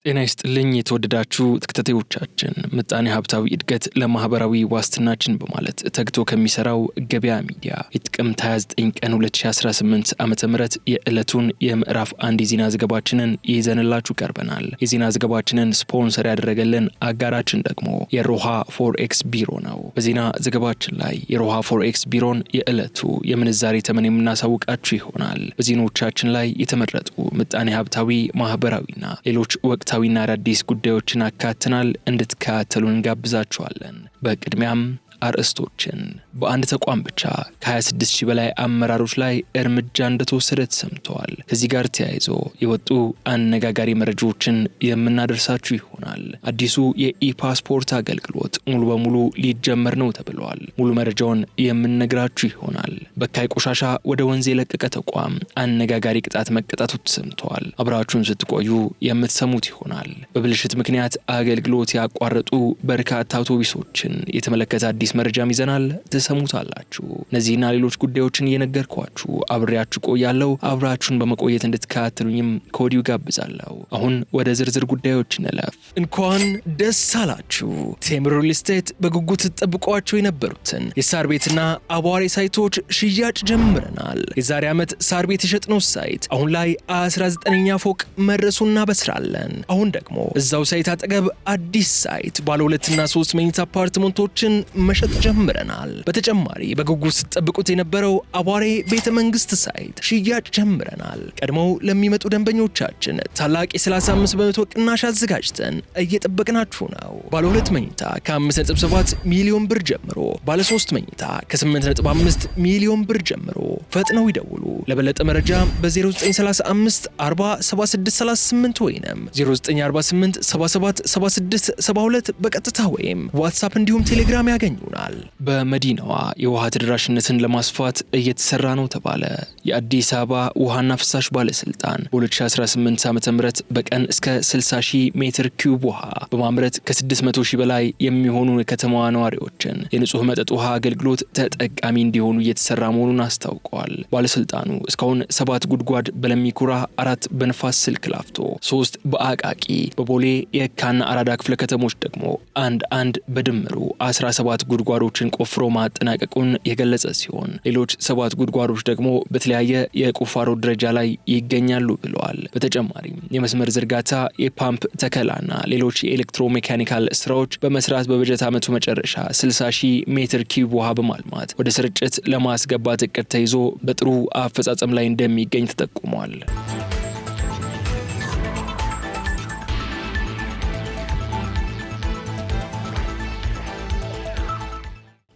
ጤና ይስጥልኝ የተወደዳችሁ ተከታታዮቻችን፣ ምጣኔ ሀብታዊ እድገት ለማህበራዊ ዋስትናችን በማለት ተግቶ ከሚሰራው ገበያ ሚዲያ የጥቅምት 29 ቀን 2018 ዓመተ ምህረት የዕለቱን የምዕራፍ 1 የዜና ዘገባችንን ይዘንላችሁ ቀርበናል። የዜና ዘገባችንን ስፖንሰር ያደረገልን አጋራችን ደግሞ የሮሃ ፎሬክስ ቢሮ ነው። በዜና ዘገባችን ላይ የሮሃ ፎሬክስ ቢሮን የዕለቱ የምንዛሬ ተመን የምናሳውቃችሁ ይሆናል። በዜናዎቻችን ላይ የተመረጡ ምጣኔ ሀብታዊ፣ ማህበራዊና ሌሎች ወቅታዊና አዳዲስ ጉዳዮችን አካተናል። እንድትከታተሉን እንጋብዛችኋለን። በቅድሚያም አርዕስቶችን። በአንድ ተቋም ብቻ ከ26000 በላይ አመራሮች ላይ እርምጃ እንደተወሰደ ተሰምተዋል። ከዚህ ጋር ተያይዞ የወጡ አነጋጋሪ መረጃዎችን የምናደርሳችሁ ይሆናል። አዲሱ የኢፓስፖርት አገልግሎት ሙሉ በሙሉ ሊጀመር ነው ተብሏል። ሙሉ መረጃውን የምንነግራችሁ ይሆናል። በካይ ቆሻሻ ወደ ወንዝ የለቀቀ ተቋም አነጋጋሪ ቅጣት መቀጣቱ ተሰምተዋል። አብራችሁን ስትቆዩ የምትሰሙት ይሆናል። በብልሽት ምክንያት አገልግሎት ያቋረጡ በርካታ አውቶቡሶችን የተመለከተ አዲስ መረጃም ይዘናል፣ ተሰሙታላችሁ። እነዚህና ሌሎች ጉዳዮችን እየነገርኳችሁ አብሬያችሁ ቆያለሁ። አብራችሁን በመቆየት እንድትከታተሉኝም ከወዲሁ ጋብዛለሁ። አሁን ወደ ዝርዝር ጉዳዮች እንለፍ። እንኳን ደስ አላችሁ። ቴምር ሪል ስቴት በጉጉት ተጠብቋቸው የነበሩትን የሳር ቤትና አቧሬ ሳይቶች ሽያጭ ጀምረናል። የዛሬ ዓመት ሳር ቤት የሸጥነው ሳይት አሁን ላይ 19ኛ ፎቅ መድረሱን እናበስራለን። አሁን ደግሞ እዛው ሳይት አጠገብ አዲስ ሳይት ባለ 2 እና 3 መኝታ አፓርትመንቶችን መሸጥ ጀምረናል። በተጨማሪ በጉጉት ስትጠብቁት የነበረው አቧሬ ቤተ መንግስት ሳይት ሽያጭ ጀምረናል። ቀድሞው ለሚመጡ ደንበኞቻችን ታላቅ የ35% ቅናሽ አዘጋጅተን እየጠበቅናችሁ ነው። ባለ 2 መኝታ ከ5.7 ሚሊዮን ብር ጀምሮ፣ ባለ 3 መኝታ ከ8.5 ሚሊዮን ብር ጀምሮ ፈጥነው ይደውሉ። ለበለጠ መረጃ በ0935 40 7638 ወይንም 0948 77 76 72 በቀጥታ ወይም ዋትስአፕ እንዲሁም ቴሌግራም ያገኙናል። በመዲናዋ የውሃ ተደራሽነትን ለማስፋት እየተሰራ ነው ተባለ። የአዲስ አበባ ውሃና ፍሳሽ ባለስልጣን በ2018 ዓ.ም በቀን እስከ 60,000 ሜትር ኪዩብ ውሃ በማምረት ከ600,000 በላይ የሚሆኑ የከተማዋ ነዋሪዎችን የንጹህ መጠጥ ውሃ አገልግሎት ተጠቃሚ እንዲሆኑ እየተሰራ መሆኑን አስታውቀዋል። ባለስልጣኑ እስካሁን 7 ጉድጓድ በለሚኩራ፣ 4 በንፋስ ስልክ ላፍቶ፣ 3 በአቃቂ፣ በቦሌ የካና አራዳ ክፍለ ከተሞች ደግሞ አንድ በድምሩ 17 ጉድጓዶችን ቆፍሮ ማጠናቀቁን የገለጸ ሲሆን ሌሎች 7 ጉድጓዶች ደግሞ በተለያየ የቁፋሮ ደረጃ ላይ ይገኛሉ ብለዋል። በተጨማሪም የመስመር ዝርጋታ፣ የፓምፕ ተከላና ሌሎች የኤሌክትሮሜካኒካል ስራዎች በመስራት በበጀት ዓመቱ መጨረሻ 60,000 ሜትር ኪዩብ ውሃ በማልማት ወደ ስርጭት ለማስገባት እቅድ ተይዞ በጥሩ አፈጻጸም ላይ እንደሚገኝ ተጠቁሟል።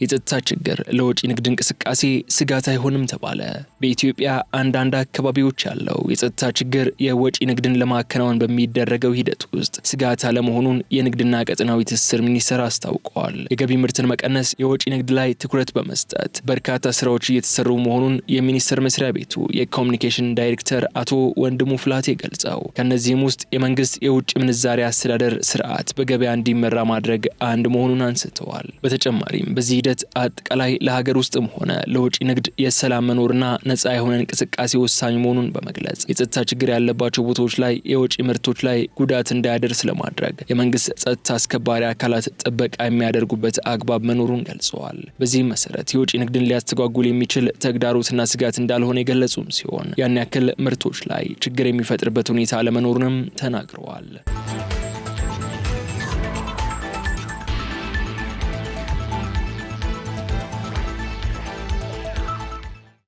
የጸጥታ ችግር ለወጪ ንግድ እንቅስቃሴ ስጋት አይሆንም ተባለ። በኢትዮጵያ አንዳንድ አካባቢዎች ያለው የጸጥታ ችግር የወጪ ንግድን ለማከናወን በሚደረገው ሂደት ውስጥ ስጋት አለመሆኑን የንግድና ቀጠናዊ ትስስር ሚኒስቴር አስታውቀዋል። የገቢ ምርትን መቀነስ፣ የወጪ ንግድ ላይ ትኩረት በመስጠት በርካታ ስራዎች እየተሰሩ መሆኑን የሚኒስቴር መስሪያ ቤቱ የኮሚኒኬሽን ዳይሬክተር አቶ ወንድሙ ፍላቴ ገልጸው ከነዚህም ውስጥ የመንግስት የውጭ ምንዛሪ አስተዳደር ስርዓት በገበያ እንዲመራ ማድረግ አንድ መሆኑን አንስተዋል። በተጨማሪም በዚህ አጠቃላይ ለሀገር ውስጥም ሆነ ለውጭ ንግድ የሰላም መኖርና ነፃ የሆነ እንቅስቃሴ ወሳኝ መሆኑን በመግለጽ የጸጥታ ችግር ያለባቸው ቦታዎች ላይ የውጭ ምርቶች ላይ ጉዳት እንዳያደርስ ለማድረግ የመንግስት ጸጥታ አስከባሪ አካላት ጥበቃ የሚያደርጉበት አግባብ መኖሩን ገልጸዋል። በዚህም መሰረት የውጭ ንግድን ሊያስተጓጉል የሚችል ተግዳሮትና ስጋት እንዳልሆነ የገለጹም ሲሆን ያን ያክል ምርቶች ላይ ችግር የሚፈጥርበት ሁኔታ አለመኖሩንም ተናግረዋል።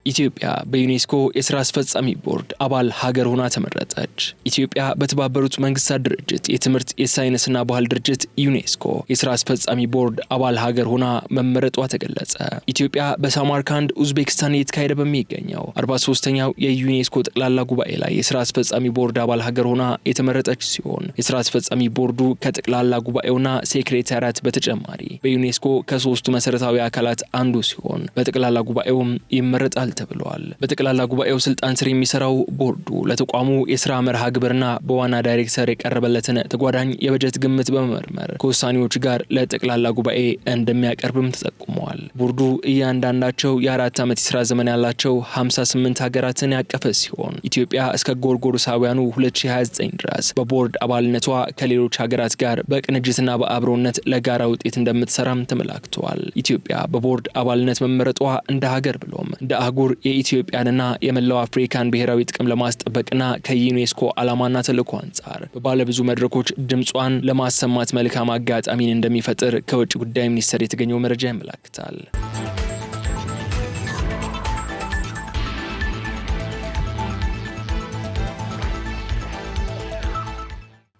ኢትዮጵያ በዩኔስኮ የሥራ አስፈጻሚ ቦርድ አባል ሀገር ሆና ተመረጠች። ኢትዮጵያ በተባበሩት መንግስታት ድርጅት የትምህርት የሳይንስና ባህል ድርጅት ዩኔስኮ የሥራ አስፈጻሚ ቦርድ አባል ሀገር ሆና መመረጧ ተገለጸ። ኢትዮጵያ በሳማርካንድ ኡዝቤክስታን እየተካሄደ በሚገኘው 43ኛው የዩኔስኮ ጠቅላላ ጉባኤ ላይ የሥራ አስፈጻሚ ቦርድ አባል ሀገር ሆና የተመረጠች ሲሆን የሥራ አስፈጻሚ ቦርዱ ከጠቅላላ ጉባኤውና ሴክሬታሪያት በተጨማሪ በዩኔስኮ ከ3ቱ መሰረታዊ አካላት አንዱ ሲሆን በጠቅላላ ጉባኤውም ይመረጣል ይሰጣል ተብሏል። በጠቅላላ ጉባኤው ስልጣን ስር የሚሰራው ቦርዱ ለተቋሙ የስራ መርሃ ግብርና በዋና ዳይሬክተር የቀረበለትን ተጓዳኝ የበጀት ግምት በመመርመር ከውሳኔዎች ጋር ለጠቅላላ ጉባኤ እንደሚያቀርብም ተጠቁመዋል። ቦርዱ እያንዳንዳቸው የ4 ዓመት የስራ ዘመን ያላቸው 58 ሀገራትን ያቀፈ ሲሆን ኢትዮጵያ እስከ ጎርጎሮሳውያኑ 2029 ድረስ በቦርድ አባልነቷ ከሌሎች ሀገራት ጋር በቅንጅትና በአብሮነት ለጋራ ውጤት እንደምትሰራም ተመላክቷል። ኢትዮጵያ በቦርድ አባልነት መመረጧ እንደ ሀገር ብሎም እንደ አህጉር የኢትዮጵያንና የመላው አፍሪካን ብሔራዊ ጥቅም ለማስጠበቅና ከዩኔስኮ ዓላማና ተልዕኮ አንጻር በባለብዙ መድረኮች ድምጿን ለማሰማት መልካም አጋጣሚን እንደሚፈጥር ከውጭ ጉዳይ ሚኒስቴር የተገኘው መረጃ ያመለክታል።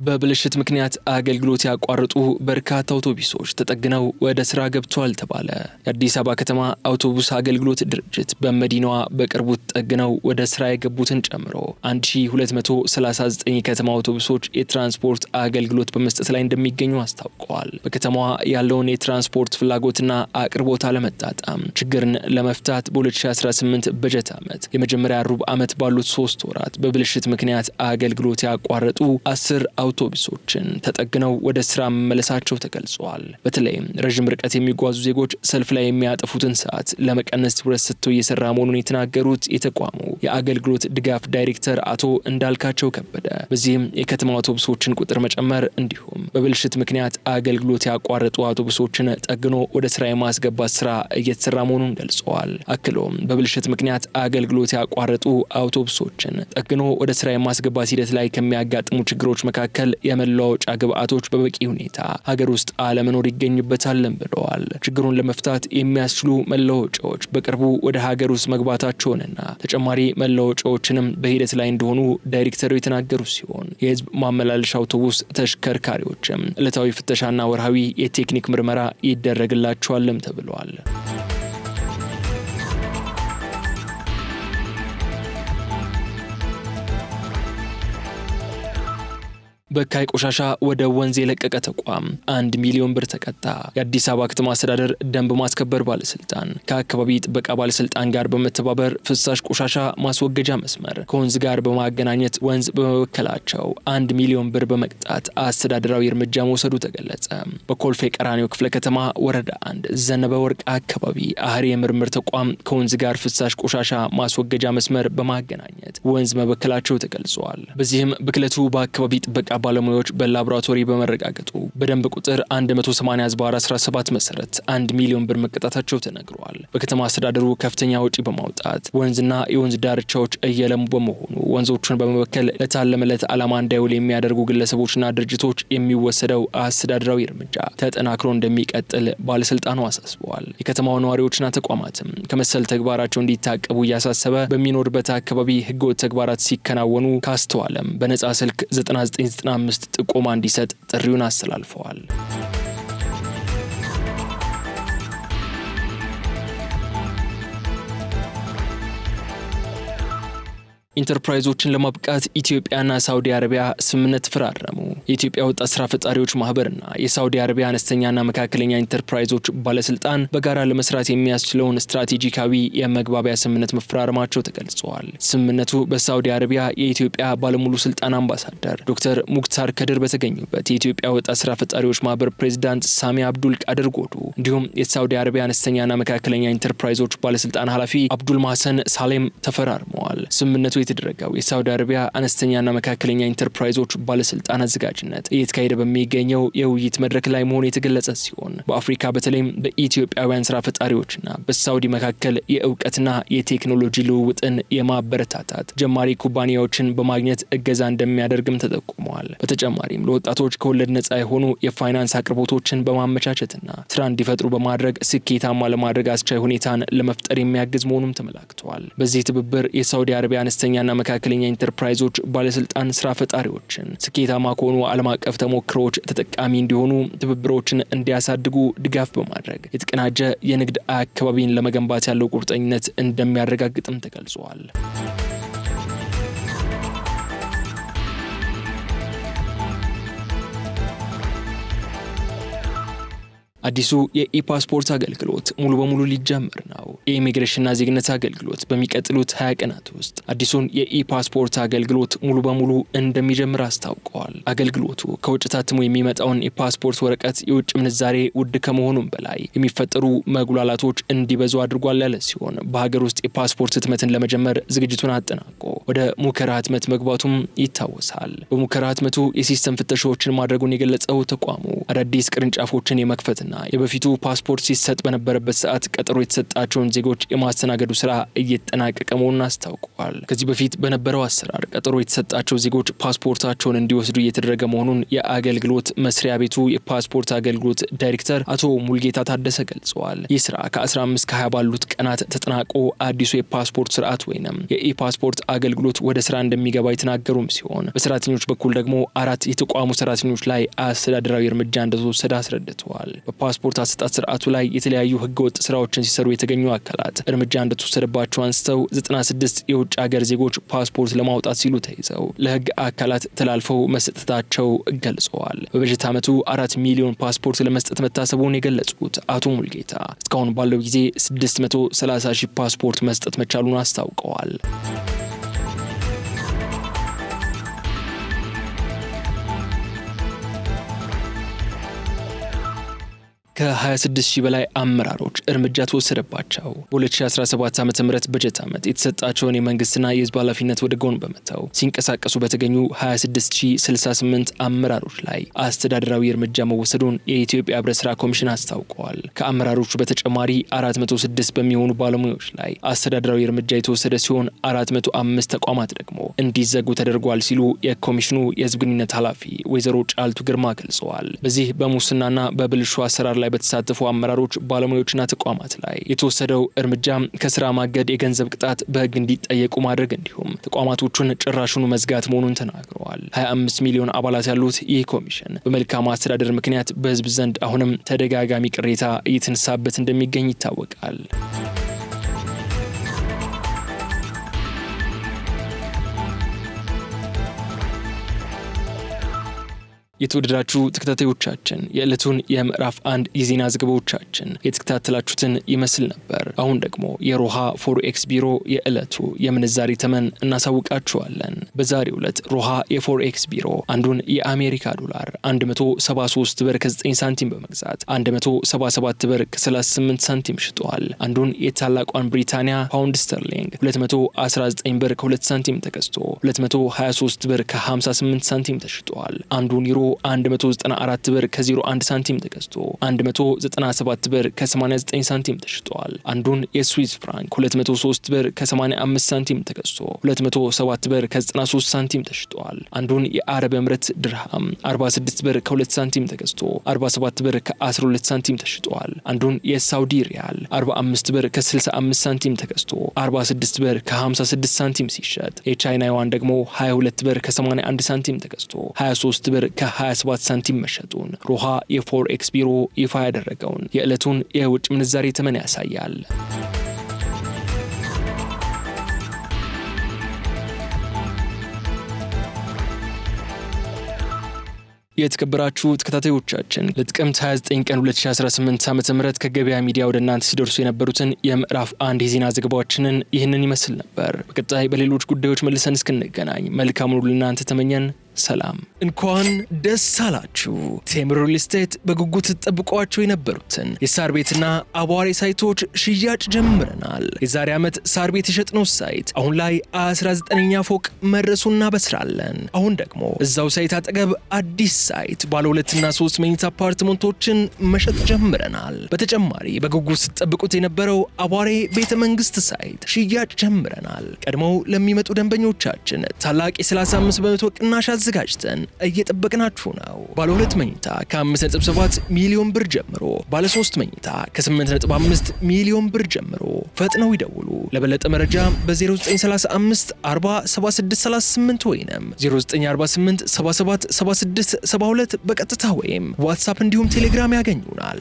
በብልሽት ምክንያት አገልግሎት ያቋረጡ በርካታ አውቶቡሶች ተጠግነው ወደ ስራ ገብተዋል ተባለ። የአዲስ አበባ ከተማ አውቶቡስ አገልግሎት ድርጅት በመዲናዋ በቅርቡ ተጠግነው ወደ ስራ የገቡትን ጨምሮ 1239 የከተማ አውቶቡሶች የትራንስፖርት አገልግሎት በመስጠት ላይ እንደሚገኙ አስታውቀዋል። በከተማዋ ያለውን የትራንስፖርት ፍላጎትና አቅርቦት አለመጣጣም ችግርን ለመፍታት በ2018 በጀት ዓመት የመጀመሪያ ሩብ ዓመት ባሉት 3 ወራት በብልሽት ምክንያት አገልግሎት ያቋረጡ 10 አውቶቡሶችን ተጠግነው ወደ ስራ መመለሳቸው ተገልጿል። በተለይም ረጅም ርቀት የሚጓዙ ዜጎች ሰልፍ ላይ የሚያጠፉትን ሰዓት ለመቀነስ ትኩረት ሰጥተው እየሰራ መሆኑን የተናገሩት የተቋሙ የአገልግሎት ድጋፍ ዳይሬክተር አቶ እንዳልካቸው ከበደ በዚህም የከተማ አውቶቡሶችን ቁጥር መጨመር እንዲሁም በብልሽት ምክንያት አገልግሎት ያቋረጡ አውቶቡሶችን ጠግኖ ወደ ስራ የማስገባት ስራ እየተሰራ መሆኑን ገልጸዋል። አክሎም በብልሽት ምክንያት አገልግሎት ያቋረጡ አውቶቡሶችን ጠግኖ ወደ ስራ የማስገባት ሂደት ላይ ከሚያጋጥሙ ችግሮች መካከል የመለዋወጫ ግብአቶች በበቂ ሁኔታ ሀገር ውስጥ አለመኖር ይገኙበታልም ብለዋል። ችግሩን ለመፍታት የሚያስችሉ መለዋወጫዎች በቅርቡ ወደ ሀገር ውስጥ መግባታቸውንና ተጨማሪ መለዋወጫዎችንም በሂደት ላይ እንደሆኑ ዳይሬክተሩ የተናገሩ ሲሆን የህዝብ ማመላለሻ አውቶቡስ ተሽከርካሪዎችም ዕለታዊ ፍተሻና ወርሃዊ የቴክኒክ ምርመራ ይደረግላቸዋልም ተብሏል። በካይ ቆሻሻ ወደ ወንዝ የለቀቀ ተቋም 1 ሚሊዮን ብር ተቀጣ። የአዲስ አበባ ከተማ አስተዳደር ደንብ ማስከበር ባለስልጣን ከአካባቢ ጥበቃ ባለስልጣን ጋር በመተባበር ፍሳሽ ቆሻሻ ማስወገጃ መስመር ከወንዝ ጋር በማገናኘት ወንዝ በመበከላቸው 1 ሚሊዮን ብር በመቅጣት አስተዳደራዊ እርምጃ መውሰዱ ተገለጸ። በኮልፌ ቀራኒዮ ክፍለ ከተማ ወረዳ 1 ዘነበ ወርቅ አካባቢ አህሪ የምርምር ተቋም ከወንዝ ጋር ፍሳሽ ቆሻሻ ማስወገጃ መስመር በማገናኘት ወንዝ መበከላቸው ተገልጿል። በዚህም ብክለቱ በአካባቢ ጥበቃ ባለሙያዎች በላቦራቶሪ በመረጋገጡ በደንብ ቁጥር 180/17 መሰረት 1 ሚሊዮን ብር መቀጣታቸው ተነግሯል። በከተማ አስተዳደሩ ከፍተኛ ወጪ በማውጣት ወንዝና የወንዝ ዳርቻዎች እየለሙ በመሆኑ ወንዞቹን በመበከል ለታለመለት ዓላማ እንዳይውል የሚያደርጉ ግለሰቦችና ድርጅቶች የሚወሰደው አስተዳደራዊ እርምጃ ተጠናክሮ እንደሚቀጥል ባለስልጣኑ አሳስበዋል። የከተማው ነዋሪዎችና ተቋማትም ከመሰል ተግባራቸው እንዲታቀቡ እያሳሰበ በሚኖርበት አካባቢ ህገወጥ ተግባራት ሲከናወኑ ካስተዋለም በነጻ ስልክ 9995 ጥቆማ እንዲሰጥ ጥሪውን አስተላልፈዋል። ኢንተርፕራይዞችን ለማብቃት ኢትዮጵያና ሳውዲ አረቢያ ስምምነት ተፈራረሙ። የኢትዮጵያ ወጣት ስራ ፈጣሪዎች ማህበርና የሳውዲ አረቢያ አነስተኛና መካከለኛ ኢንተርፕራይዞች ባለስልጣን በጋራ ለመስራት የሚያስችለውን ስትራቴጂካዊ የመግባቢያ ስምምነት መፈራረማቸው ተገልጿል። ስምምነቱ በሳውዲ አረቢያ የኢትዮጵያ ባለሙሉ ስልጣን አምባሳደር ዶክተር ሙክታር ከድር በተገኙበት የኢትዮጵያ ወጣት ስራ ፈጣሪዎች ማህበር ፕሬዚዳንት ሳሚ አብዱል ቃድር ጎዱ እንዲሁም የሳውዲ አረቢያ አነስተኛና መካከለኛ ኢንተርፕራይዞች ባለስልጣን ኃላፊ አብዱል ማህሰን ሳሌም ተፈራርመዋል። ስምምነቱ የተደረገው የሳውዲ አረቢያ አነስተኛና መካከለኛ ኢንተርፕራይዞች ባለስልጣን አዘጋጅነት እየተካሄደ በሚገኘው የውይይት መድረክ ላይ መሆኑ የተገለጸ ሲሆን በአፍሪካ በተለይም በኢትዮጵያውያን ስራ ፈጣሪዎችና በሳውዲ መካከል የእውቀትና የቴክኖሎጂ ልውውጥን የማበረታታት ጀማሪ ኩባንያዎችን በማግኘት እገዛ እንደሚያደርግም ተጠቁመዋል። በተጨማሪም ለወጣቶች ከወለድ ነጻ የሆኑ የፋይናንስ አቅርቦቶችን በማመቻቸትና ስራ እንዲፈጥሩ በማድረግ ስኬታማ ለማድረግ አስቻይ ሁኔታን ለመፍጠር የሚያግዝ መሆኑም ተመላክተዋል። በዚህ ትብብር የሳውዲ አረቢያ አነስተኛና መካከለኛ ኢንተርፕራይዞች ባለስልጣን ስራ ፈጣሪዎችን ስኬታማ ከሆኑ ዓለም አቀፍ ተሞክሮዎች ተጠቃሚ እንዲሆኑ ትብብሮችን እንዲያሳድጉ ድጋፍ በማድረግ የተቀናጀ የንግድ አካባቢን ለመገንባት ያለው ቁርጠኝነት እንደሚያረጋግጥም ተገልጿል። አዲሱ የኢፓስፖርት አገልግሎት ሙሉ በሙሉ ሊጀምር ነው። የኢሚግሬሽንና ዜግነት አገልግሎት በሚቀጥሉት 20 ቀናት ውስጥ አዲሱን የኢ-ፓስፖርት አገልግሎት ሙሉ በሙሉ እንደሚጀምር አስታውቀዋል። አገልግሎቱ ከውጭ ታትሞ የሚመጣውን የፓስፖርት ወረቀት የውጭ ምንዛሬ ውድ ከመሆኑም በላይ የሚፈጠሩ መጉላላቶች እንዲበዙ አድርጓል ያለ ሲሆን በሀገር ውስጥ የፓስፖርት ህትመትን ለመጀመር ዝግጅቱን አጠናቆ ወደ ሙከራ ህትመት መግባቱም ይታወሳል። በሙከራ ህትመቱ የሲስተም ፍተሻዎችን ማድረጉን የገለጸው ተቋሙ አዳዲስ ቅርንጫፎችን የመክፈትና የበፊቱ ፓስፖርት ሲሰጥ በነበረበት ሰዓት ቀጠሮ የተሰጣቸውን ዜጎች የማስተናገዱ ስራ እየተጠናቀቀ መሆኑን አስታውቀዋል። ከዚህ በፊት በነበረው አሰራር ቀጠሮ የተሰጣቸው ዜጎች ፓስፖርታቸውን እንዲወስዱ እየተደረገ መሆኑን የአገልግሎት መስሪያ ቤቱ የፓስፖርት አገልግሎት ዳይሬክተር አቶ ሙልጌታ ታደሰ ገልጸዋል። ይህ ስራ ከ15 ከ20 ባሉት ቀናት ተጠናቆ አዲሱ የፓስፖርት ስርዓት ወይንም የኢ-ፓስፖርት አገልግሎት ወደ ስራ እንደሚገባ የተናገሩም ሲሆን በሰራተኞች በኩል ደግሞ 4 የተቋሙ ሰራተኞች ላይ አስተዳደራዊ እርምጃ እንደተወሰደ አስረድተዋል። በፓስፖርት አሰጣጥ ስርዓቱ ላይ የተለያዩ ህገወጥ ስራዎችን ሲሰሩ የተገኙ አካላት እርምጃ እንደተወሰደባቸው አንስተው 96 የውጭ ሀገር ዜጎች ፓስፖርት ለማውጣት ሲሉ ተይዘው ለህግ አካላት ተላልፈው መስጠታቸው ገልጸዋል። በበጀት ዓመቱ 4 ሚሊዮን ፓስፖርት ለመስጠት መታሰቡን የገለጹት አቶ ሙልጌታ እስካሁን ባለው ጊዜ 630 ሺህ ፓስፖርት መስጠት መቻሉን አስታውቀዋል። ከ26 ሺህ በላይ አመራሮች እርምጃ ተወሰደባቸው። በ2017 ዓ.ም በጀት ዓመት የተሰጣቸውን የመንግስትና የህዝብ ኃላፊነት ወደ ጎን በመተው ሲንቀሳቀሱ በተገኙ 26068 አመራሮች ላይ አስተዳደራዊ እርምጃ መወሰዱን የኢትዮጵያ ህብረት ስራ ኮሚሽን አስታውቀዋል። ከአመራሮቹ በተጨማሪ 406 በሚሆኑ ባለሙያዎች ላይ አስተዳደራዊ እርምጃ የተወሰደ ሲሆን 405 ተቋማት ደግሞ እንዲዘጉ ተደርጓል ሲሉ የኮሚሽኑ የህዝብ ግንኙነት ኃላፊ ወይዘሮ ጫልቱ ግርማ ገልጸዋል። በዚህ በሙስናና በብልሹ አሰራር ላይ በተሳተፉ አመራሮች ባለሙያዎችና ተቋማት ላይ የተወሰደው እርምጃ ከስራ ማገድ፣ የገንዘብ ቅጣት፣ በህግ እንዲጠየቁ ማድረግ እንዲሁም ተቋማቶቹን ጭራሹኑ መዝጋት መሆኑን ተናግረዋል። 25 ሚሊዮን አባላት ያሉት ይህ ኮሚሽን በመልካም አስተዳደር ምክንያት በህዝብ ዘንድ አሁንም ተደጋጋሚ ቅሬታ እየተነሳበት እንደሚገኝ ይታወቃል። የተወደዳችሁ ተከታታዮቻችን የዕለቱን የምዕራፍ 1 የዜና ዘገባዎቻችን የተከታተላችሁትን ይመስል ነበር። አሁን ደግሞ የሮሃ ፎሬክስ ቢሮ የዕለቱ የምንዛሪ ተመን እናሳውቃችኋለን። በዛሬው ዕለት ሮሃ የፎሬክስ ቢሮ አንዱን የአሜሪካ ዶላር 173 ብር ከ9 ሳንቲም በመግዛት 177 ብር ከ38 ሳንቲም ሽጧል። አንዱን የታላቋን ብሪታንያ ፓውንድ ስተርሊንግ 219 ብር ከ2 ሳንቲም ተገዝቶ 223 ብር ከ58 ሳንቲም ተሽጧል። አንዱን ዩሮ 194 ብር ከ01 ሳንቲም ተገዝቶ 197 ብር ከ89 ሳንቲም ተሽጧል። አንዱን የስዊስ ፍራንክ 203 ብር ከ85 ሳንቲም ተገዝቶ 207 ብር ከ93 ሳንቲም ተሽጧል። አንዱን የአረብ ኤምሬት ድርሃም 46 ብር ከ2 ሳንቲም ተገዝቶ 47 ብር ከ12 ሳንቲም ተሽጧል። አንዱን የሳውዲ ሪያል 45 ብር ከ65 ሳንቲም ተገዝቶ 46 ብር ከ56 ሳንቲም ሲሸጥ የቻይና ዩዋን ደግሞ 22 ብር ከ81 ሳንቲም ተገዝቶ 23 ብር ከ27 ሳንቲም መሸጡን ሮሃ የፎሬክስ ቢሮ ይፋ ያደረገውን የዕለቱን የውጭ ምንዛሬ ተመን ያሳያል። የተከበራችሁ ተከታታዮቻችን ለጥቅምት 29 ቀን 2018 ዓ.ም ከገበያ ሚዲያ ወደ እናንተ ሲደርሱ የነበሩትን የምዕራፍ 1 የዜና ዘገባዎችንን ይህንን ይመስል ነበር። በቀጣይ በሌሎች ጉዳዮች መልሰን እስክንገናኝ መልካሙን ሁሉ ለእናንተ ተመኘን። ሰላም። እንኳን ደስ አላችሁ። ቴምር ሪል ስቴት በጉጉት ተጠብቋቸው የነበሩትን የሳር ቤትና አቧሬ ሳይቶች ሽያጭ ጀምረናል። የዛሬ ዓመት ሳር ቤት የሸጥነው ሳይት አሁን ላይ 19ኛ ፎቅ መድረሱን እናበስራለን። አሁን ደግሞ እዛው ሳይት አጠገብ አዲስ ሳይት ባለ 2 እና 3 መኝታ አፓርትመንቶችን መሸጥ ጀምረናል። በተጨማሪ በጉጉት ተጠብቁት የነበረው አቧሬ ቤተ መንግስት ሳይት ሽያጭ ጀምረናል። ቀድመው ለሚመጡ ደንበኞቻችን ታላቅ የ35 በመቶ ቅናሽ አዘጋጅተን እየጠበቅናችሁ ነው። ባለ 2 መኝታ ከ5.7 ሚሊዮን ብር ጀምሮ፣ ባለ 3 መኝታ ከ8.5 ሚሊዮን ብር ጀምሮ ፈጥነው ይደውሉ። ለበለጠ መረጃ በ0935 40 7638 ወይም 0948 77 76 72 በቀጥታ ወይም ዋትስአፕ እንዲሁም ቴሌግራም ያገኙናል።